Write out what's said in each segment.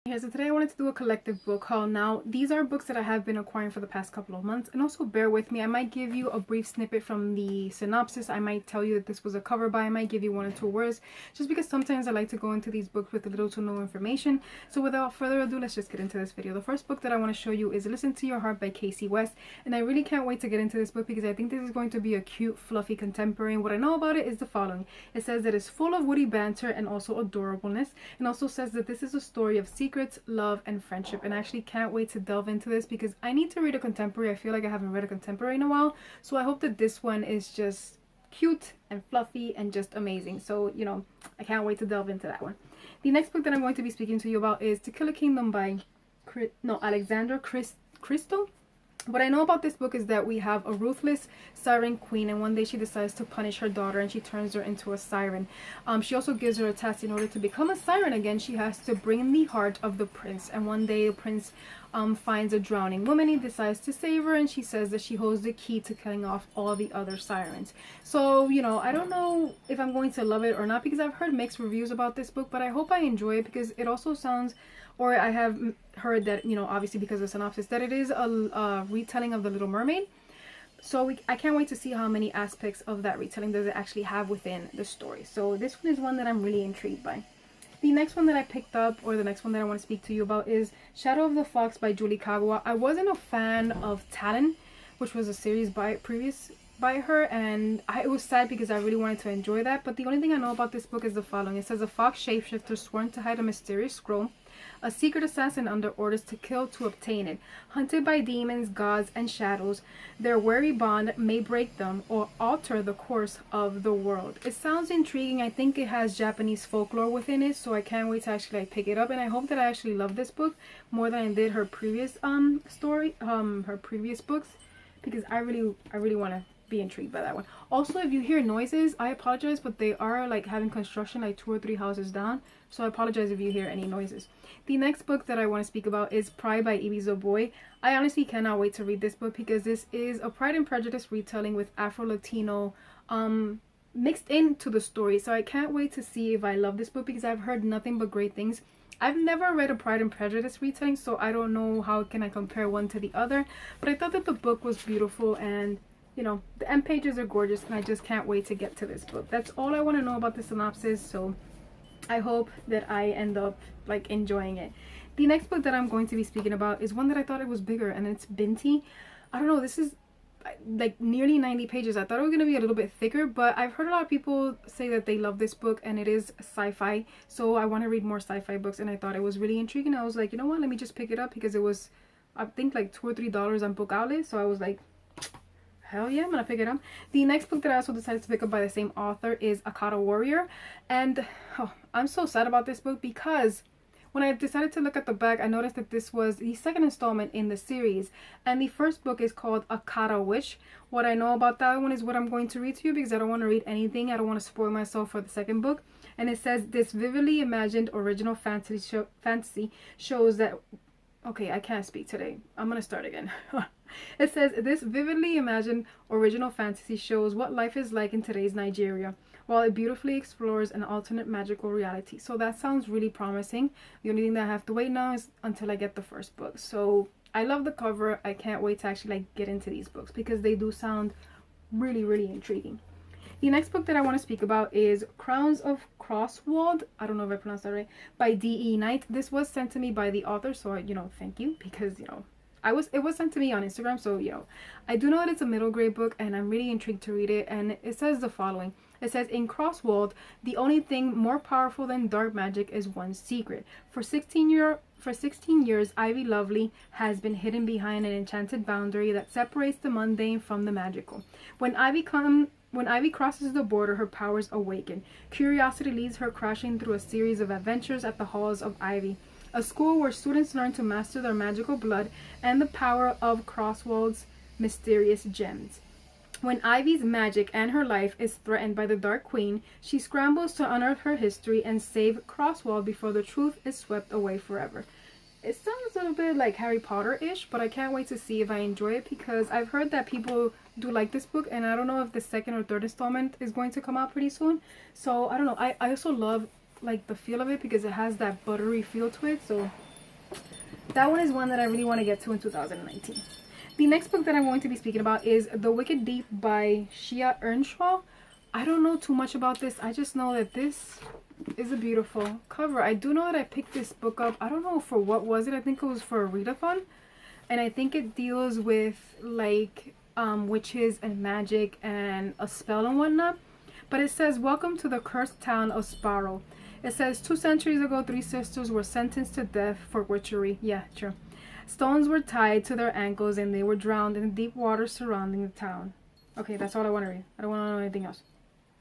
Yeah, so today I wanted to do a collective book haul. Now, these are books that I have been acquiring for the past couple of months, and also bear with me. I might give you a brief snippet from the synopsis. I might tell you that this was a cover by. I might give you one or two words, just because sometimes I like to go into these books with little to no information. So without further ado, let's just get into this video. The first book that I want to show you is Listen to Your Heart by Casey West, and I really can't wait to get into this book because I think this is going to be a cute, fluffy contemporary. And what I know about it is the following. It says that it's full of witty banter and also adorableness, and also says that this is a story of secrets, love, and friendship. And I actually can't wait to delve into this because I need to read a contemporary. I feel like I haven't read a contemporary in a while, so I hope that this one is just cute and fluffy and just amazing. So I can't wait to delve into that one. The next book that I'm going to be speaking to you about is To Kill a Kingdom by Alexandra Christo. What I know about this book is that we have a ruthless siren queen, and one day she decides to punish her daughter and she turns her into a siren. She also gives her a task. In order to become a siren again, she has to bring the heart of the prince. And one day the prince finds a drowning woman. He decides to save her, and she says that she holds the key to killing off all the other sirens. So I don't know if I'm going to love it or not because I've heard mixed reviews about this book, but I hope I enjoy it because it also sounds, or I have heard that, obviously because of the synopsis, that it is a retelling of The Little Mermaid. So I can't wait to see how many aspects of that retelling does it actually have within the story. So this one is one that I'm really intrigued by. The next one that I picked up, or the next one that I want to speak to you about, is Shadow of the Fox by Julie Kagawa. I wasn't a fan of Talon, which was a series by her, and it was sad because I really wanted to enjoy that. But the only thing I know about this book is the following. It says a fox shapeshifter sworn to hide a mysterious scroll, a secret assassin under orders to kill to obtain it. Hunted by demons, gods, and shadows, their wary bond may break them or alter the course of the world. It sounds intriguing. I think it has Japanese folklore within it, so I can't wait to actually pick it up. And I hope that I actually love this book more than I did her previous her previous books, because I really want to be intrigued by that one. Also, if you hear noises, I apologize, but they are having construction 2 or 3 houses down, so I apologize if you hear any noises. The next book that I want to speak about is Pride by Ibiza Boy. I honestly cannot wait to read this book because this is a Pride and Prejudice retelling with Afro-Latino mixed into the story. So I can't wait to see if I love this book because I've heard nothing but great things. I've never read a Pride and Prejudice retelling, so I don't know how can I compare one to the other, but I thought that the book was beautiful, and the end pages are gorgeous, and I just can't wait to get to this book. That's all I want to know about the synopsis, so I hope that I end up enjoying it. The next book that I'm going to be speaking about is one that I thought it was bigger, and it's Binti. I don't know, this is nearly 90 pages. I thought it was going to be a little bit thicker, but I've heard a lot of people say that they love this book, and it is sci-fi, so I want to read more sci-fi books, and I thought it was really intriguing. I was like, you know what, let me just pick it up because it was, I think, $2 or $3 on Book Outlet, so I was like, hell yeah, I'm gonna pick it up. The next book that I also decided to pick up by the same author is Akata Warrior, and I'm so sad about this book because when I decided to look at the back, I noticed that this was the second installment in the series, and the first book is called Akata Witch. What I know about that one is what I'm going to read to you because I don't want to read anything. I don't want to spoil myself for the second book. And it says, this vividly imagined original fantasy shows that... Okay, I can't speak today. I'm gonna start again. It says, this vividly imagined original fantasy shows what life is like in today's Nigeria, while it beautifully explores an alternate magical reality. So that sounds really promising. The only thing that I have to wait now is until I get the first book. So I love the cover. I can't wait to actually get into these books because they do sound really, really intriguing. The next book that I want to speak about is Crowns of Crosswald. I don't know if I pronounced that right. By D.E. Knight. This was sent to me by the author, so thank you, because it was sent to me on Instagram, so I do know that it's a middle grade book, and I'm really intrigued to read it. And it says the following. It says, in Crosswald, the only thing more powerful than dark magic is one secret. For 16 years, Ivy Lovely has been hidden behind an enchanted boundary that separates the mundane from the magical. When Ivy crosses the border, her powers awaken. Curiosity leads her crashing through a series of adventures at the halls of Ivy, a school where students learn to master their magical blood and the power of Crosswald's mysterious gems. When Ivy's magic and her life is threatened by the Dark Queen, she scrambles to unearth her history and save Crosswald before the truth is swept away forever. It sounds a little bit like Harry Potter-ish, but I can't wait to see if I enjoy it because I've heard that people do like this book, and I don't know if the second or third installment is going to come out pretty soon. So I don't know. I also love the feel of it because it has that buttery feel to it. So That one is one that I really want to get to in 2019. The next book that I'm going to be speaking about is The Wicked Deep by Shia Earnshaw. I don't know too much about this. I just know that this is a beautiful cover. I do know that I picked this book up. I don't know for what was it. I think it was for a readathon. And I think it deals with like witches and magic and a spell and whatnot. But it says, welcome to the cursed town of Sparrow. It says, 2 centuries ago, 3 sisters were sentenced to death for witchery. Yeah, true. Stones were tied to their ankles and they were drowned in the deep water surrounding the town. Okay, that's all I want to read. I don't want to know anything else.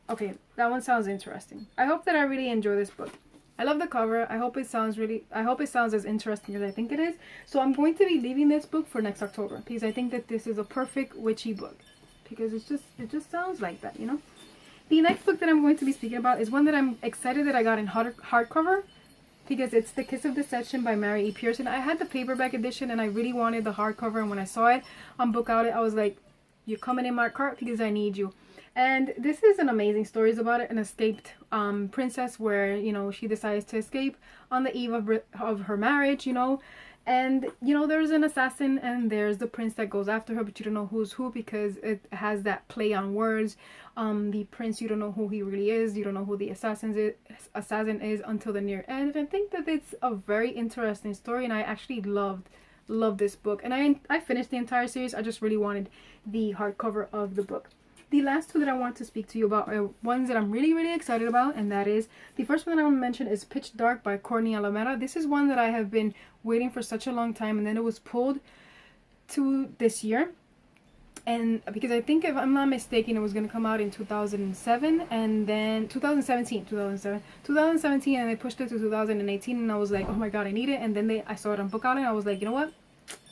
Okay, that one sounds interesting. I hope that I really enjoy this book. I love the cover. I hope it sounds as interesting as I think it is. So I'm going to be leaving this book for next October because I think that this is a perfect witchy book because it just sounds like that, you know? The next book that I'm going to be speaking about is one that I'm excited that I got in hardcover because it's The Kiss of Deception by Mary E. Pearson. I had the paperback edition and I really wanted the hardcover, and when I saw it on Book Outlet, I was like, you're coming in my cart because I need you. And this is an amazing story. It's about an escaped princess where, you know, she decides to escape on the eve of her marriage, you know. And, you know, there's an assassin and there's the prince that goes after her, but you don't know who's who because it has that play on words. The prince, you don't know who he really is. You don't know who the assassin is until the near end. And I think that it's a very interesting story, and I actually loved this book. And I finished the entire series. I just really wanted the hardcover of the book. The last two that I want to speak to you about are ones that I'm really, really excited about, and that is, the first one that I want to mention is Pitch Dark by Courtney Alameda. This is one that I have been waiting for such a long time, and then it was pulled to this year. And because I think, if I'm not mistaken, it was going to come out in 2007, and then 2017, and they pushed it to 2018, and I was like, oh my god, I need it. And then I saw it on Book Outlet, and I was like, you know what?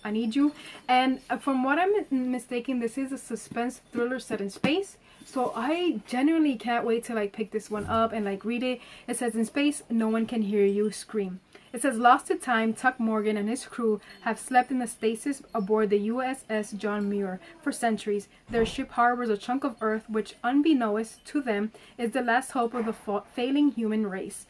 I need you. And from what I'm mistaken, this is a suspense thriller set in space. So I genuinely can't wait to like pick this one up and like read it. It says, in space, no one can hear you scream. It says, lost to time, Tuck Morgan and his crew have slept in the stasis aboard the USS John Muir for centuries. Their ship harbors a chunk of Earth which, unbeknownst to them, is the last hope of the failing human race.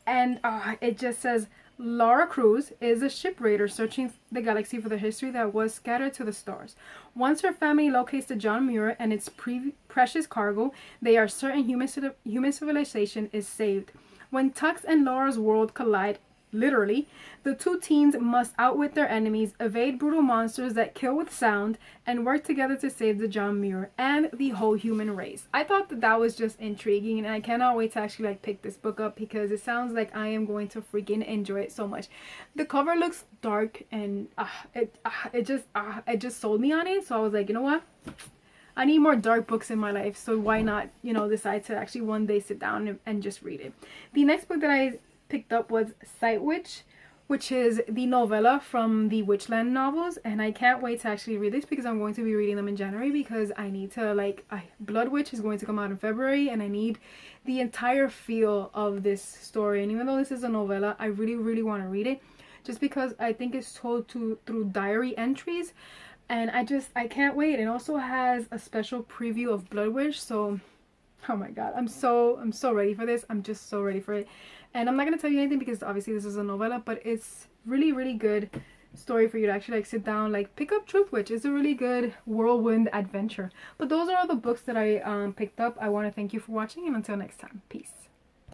And it just says, Laura Cruz is a ship raider searching the galaxy for the history that was scattered to the stars. Once her family locates the John Muir and its precious cargo, they are certain human civilization is saved. When Tuck's and Laura's world collide, literally, the two teens must outwit their enemies, evade brutal monsters that kill with sound, and work together to save the John Muir and the whole human race. I thought that was just intriguing, and I cannot wait to actually like pick this book up because it sounds like I am going to freaking enjoy it so much. The cover looks dark, and it just sold me on it. So I was like, you know what? I need more dark books in my life, so why not, you know, decide to actually one day sit down and just read it. The next book that I picked up was Sight Witch, which is the novella from the Witchland novels, and I can't wait to actually read this because I'm going to be reading them in January because I need to Blood Witch is going to come out in February, and I need the entire feel of this story. And even though this is a novella, I really, really want to read it just because I think it's told through diary entries, and I can't wait. It also has a special preview of Blood Witch, so oh my god, I'm so ready for this. I'm just so ready for it. And I'm not going to tell you anything because obviously this is a novella, but it's really, really good story for you to actually like sit down, like pick up Truth Witch. It's a really good whirlwind adventure. But those are all the books that I picked up. I want to thank you for watching, and until next time, peace.